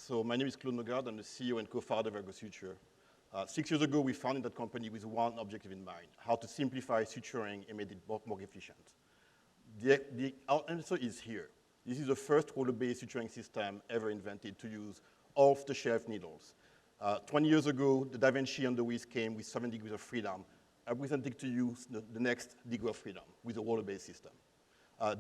So my name is Claude Nogard. I'm the CEO and co-founder of Ergosuture. 6 years ago, we founded that company with one objective in mind: how to simplify suturing and make it more efficient. Our answer is here. This is the first roller-based suturing system ever invented to use off-the-shelf needles. 20 years ago, the Da Vinci on the Wiz came with 7 degrees of freedom. I presented to you the next degree of freedom with a roller-based system.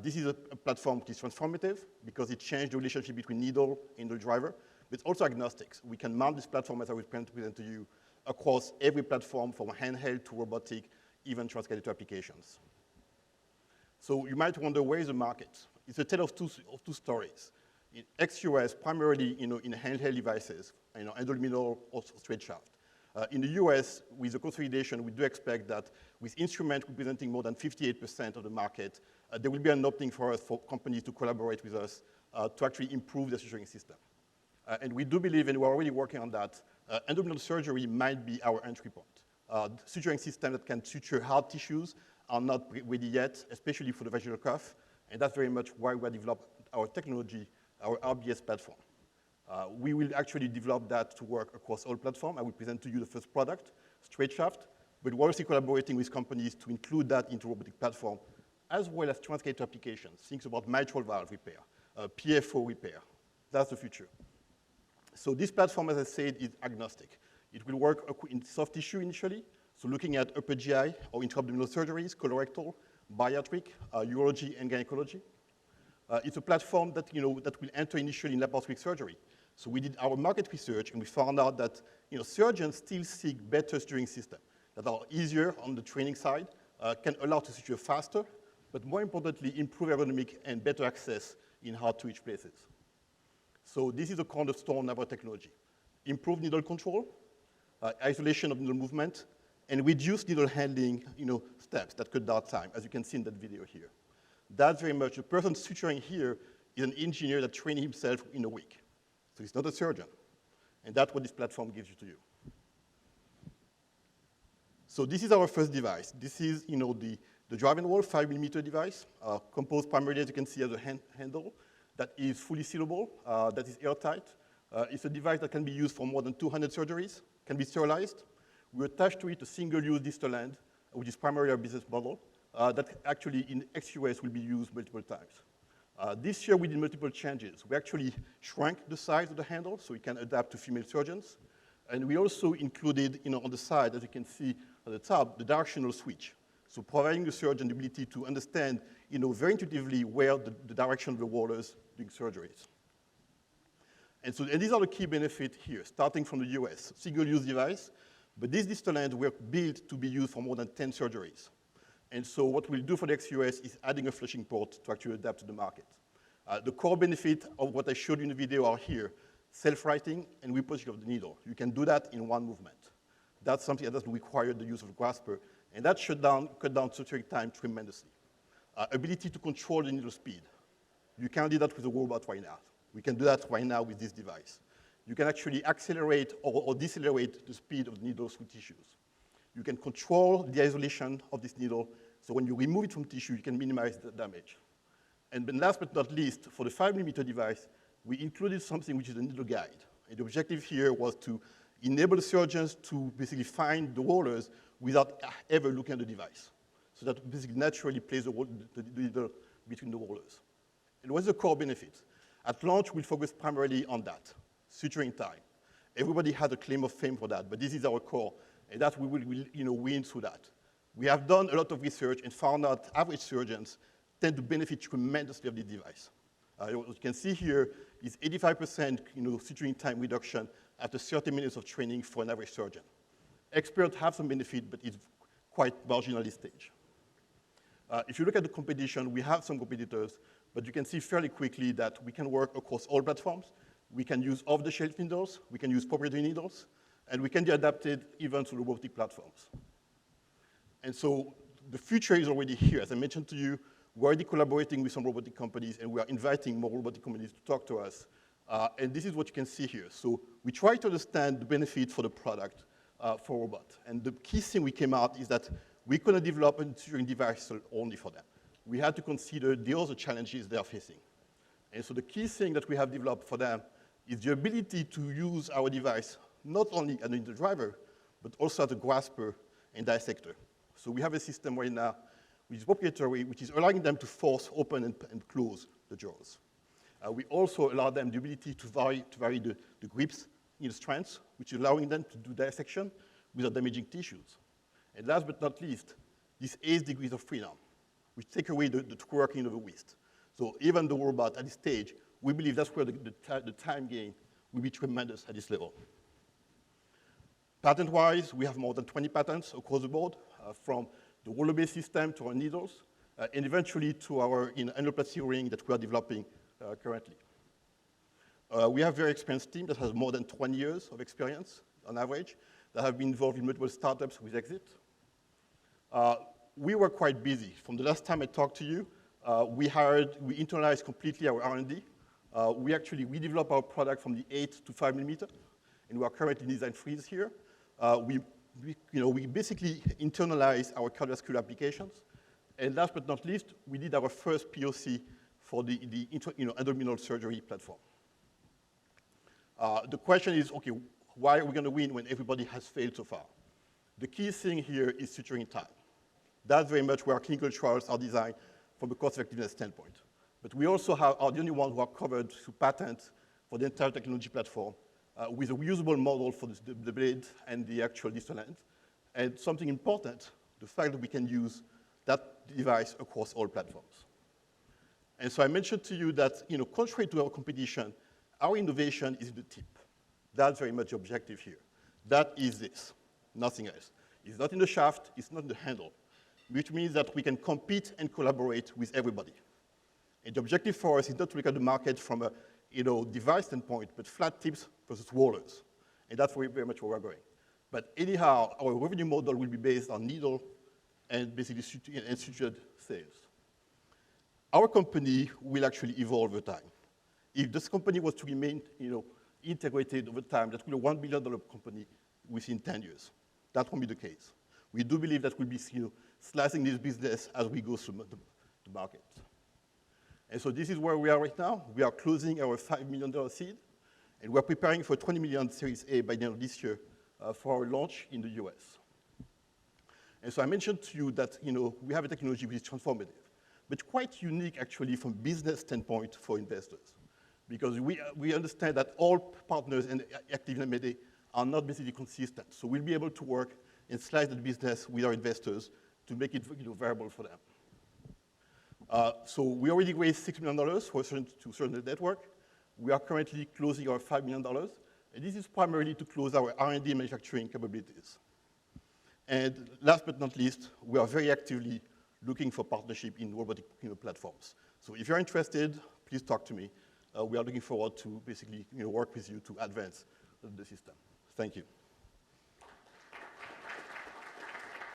This is a platform which is transformative because it changed the relationship between needle and the driver, but it's also agnostic. We can mount this platform, as I will present to you, across every platform from handheld to robotic, even transcatheter applications. So you might wonder, where is the market? It's a tale of two stories. In ex-US, primarily in handheld devices, endoluminal or straight shaft. In the US, with the consolidation, we do expect that with instruments representing more than 58% of the market, there will be an opening for us, for companies to collaborate with us to actually improve the suturing system. And we do believe, and we're already working on that, endoluminal surgery might be our entry point. Suturing systems that can suture hard tissues are not ready yet, especially for the vaginal cuff, and that's very much why we developed our technology, our RBS platform. We will actually develop that to work across all platforms. I will present to you the first product, straight shaft, but we're also collaborating with companies to include that into robotic platform, as well as transcatheter applications. Think about mitral valve repair, PFO repair. That's the future. So this platform, as I said, is agnostic. It will work in soft tissue initially, so looking at upper GI or intra-abdominal surgeries, colorectal, bariatric, urology, and gynecology. It's a platform that, that will enter initially in laparoscopic surgery. So we did our market research, and we found out that surgeons still seek better suturing systems that are easier on the training side, can allow to suture faster, but more importantly, improve ergonomic and better access in hard-to-reach places. So this is a cornerstone of our technology. Improved needle control, isolation of needle movement, and reduce needle handling steps that cut down time, as you can see in that video here. That's very much, the person suturing here is an engineer that trained himself in a week. So he's not a surgeon. And that's what this platform gives you to you. So this is our first device. This is the drive-in wall 5mm device, composed primarily, as you can see, as a handle that is fully sealable, that is airtight. It's a device that can be used for more than 200 surgeries, can be sterilized. We attach to it a single-use distal end, which is primarily our business model, that actually in ex-US will be used multiple times. This year we did multiple changes. We actually shrank the size of the handle so it can adapt to female surgeons. And we also included on the side, as you can see at the top, the directional switch. So providing the surgeon the ability to understand very intuitively where the direction of the rollers during surgeries. And these are the key benefits here, starting from the US. Single-use device, but these distal ends were built to be used for more than 10 surgeries. And so what we'll do for the ex-US is adding a flushing port to actually adapt to the market. The core benefit of what I showed you in the video are here: self-righting and repositioning of the needle. You can do that in one movement. That's something that doesn't require the use of a grasper, and that cut down suturing time tremendously. Ability to control the needle speed. You can't do that with a robot right now. We can do that right now with this device. You can actually accelerate or decelerate the speed of the needles through tissues. You can control the isolation of this needle, so when you remove it from tissue, you can minimize the damage. And then last but not least, for the 5mm device, we included something which is a needle guide. And the objective here was to enable the surgeons to basically find the rollers without ever looking at the device. So that basically naturally places the needle between the rollers. And what's the core benefit? At launch, we'll focus primarily on that, suturing time. Everybody has a claim of fame for that, but this is our core. And that we will win through that. We have done a lot of research and found out average surgeons tend to benefit tremendously of this device. What you can see here is 85% suturing time reduction after 30 minutes of training for an average surgeon. Experts have some benefit, but it's quite marginal at this stage. If you look at the competition, we have some competitors, but you can see fairly quickly that we can work across all platforms. We can use off-the-shelf needles, we can use proprietary needles, and we can be adapted even to robotic platforms. And so the future is already here. As I mentioned to you, we're already collaborating with some robotic companies, and we are inviting more robotic companies to talk to us. And this is what you can see here. So we try to understand the benefit for the product for robot. And the key thing we came out is that we couldn't develop a suturing device only for them. We had to consider the other challenges they are facing. And so the key thing that we have developed for them is the ability to use our device not only as the driver, but also as a grasper and dissector. So we have a system right now which is proprietary, which is allowing them to force open and close the jaws. We also allow them the ability to vary the grips in strengths, which is allowing them to do dissection without damaging tissues. And last but not least, these 8 degrees of freedom, which take away the twerking of the wrist. So even the robot at this stage, we believe that's where the time gain will be tremendous at this level. Patent-wise, we have more than 20 patents across the board, from the roller-based system to our needles, and eventually to our endoplasty ring that we are developing currently. We have a very experienced team that has more than 20 years of experience on average, that have been involved in multiple startups with exit. We were quite busy. From the last time I talked to you, we internalized completely our R&D. We developed our product from the 8 to 5 millimeter, and we are currently in design freeze here. We basically internalized our cardiovascular applications. And last but not least, we did our first POC for the abdominal surgery platform. The question is, okay, why are we going to win when everybody has failed so far? The key thing here is suturing time. That's very much where our clinical trials are designed from a cost-effectiveness standpoint. But we also are the only ones who are covered through patents for the entire technology platform with a reusable model for the blade and the actual distal end. And something important, the fact that we can use that device across all platforms. And so I mentioned to you that, contrary to our competition, our innovation is the tip. That's very much the objective here. That is this, nothing else. It's not in the shaft, it's not in the handle, which means that we can compete and collaborate with everybody. And the objective for us is not to look at the market from a device standpoint, but flat tips versus rollers. And that's very much where we're going. But anyhow, our revenue model will be based on needle and basically sutured sales. Our company will actually evolve over time. If this company was to remain integrated over time, that will be a $1 billion company within 10 years. That won't be the case. We do believe that we'll be slicing this business as we go through the market. And so this is where we are right now. We are closing our $5 million seed, and we're preparing for a $20 million Series A by the end of this year for our launch in the US. And so I mentioned to you that we have a technology which is transformative, but quite unique actually from business standpoint for investors. Because we understand that all partners and active in M&A are not basically consistent. So we'll be able to work and slice the business with our investors to make it viable for them. So we already raised $6 million to certain the network. We are currently closing our $5 million. And this is primarily to close our R&D manufacturing capabilities. And last but not least, we are very actively looking for partnership in robotic platforms. So if you're interested, please talk to me. We are looking forward to basically work with you to advance the system. Thank you.